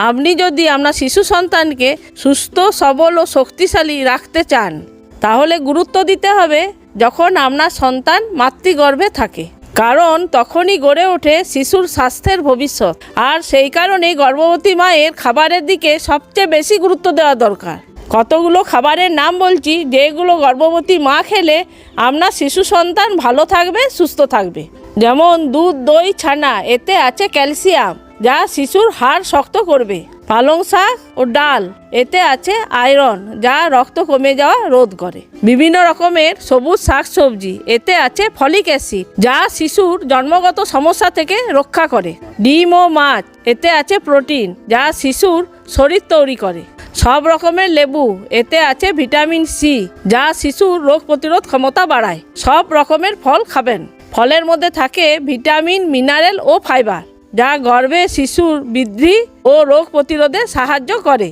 আপনি যদি আপনার শিশু সন্তানকে সুস্থ সবল ও শক্তিশালী রাখতে চান তাহলে গুরুত্ব দিতে হবে যখন আপনার সন্তান মাতৃগর্ভে থাকে, কারণ তখনই গড়ে ওঠে শিশুর স্বাস্থ্যের ভবিষ্যৎ। আর সেই কারণেই গর্ভবতী মায়ের খাবারের দিকে সবচেয়ে বেশি গুরুত্ব দেওয়া দরকার। কতগুলো খাবারের নাম বলছি যেগুলো গর্ভবতী মা খেলে আপনার শিশু সন্তান ভালো থাকবে, সুস্থ থাকবে। যেমন দুধ, দই, ছানা, এতে আছে ক্যালসিয়াম যা শিশুর হাড় শক্ত করবে। পালং শাক ও ডাল, এতে আছে আয়রন যা রক্ত কমে যাওয়া রোধ করে। বিভিন্ন রকমের সবুজ শাকসবজি, এতে আছে ফলিক অ্যাসিড যা শিশুর জন্মগত সমস্যা থেকে রক্ষা করে। ডিম ও মাছ, এতে আছে প্রোটিন যা শিশুর শরীর তৈরি করে। সব রকমের লেবু, এতে আছে ভিটামিন সি যা শিশুর রোগ প্রতিরোধ ক্ষমতা বাড়ায়। সব রকমের ফল খাবেন। ফলের মধ্যে থাকে ভিটামিন, মিনারেল ও ফাইবার যা গর্ভে শিশুর বৃদ্ধি ও রোগ প্রতিরোধে সাহায্য করে।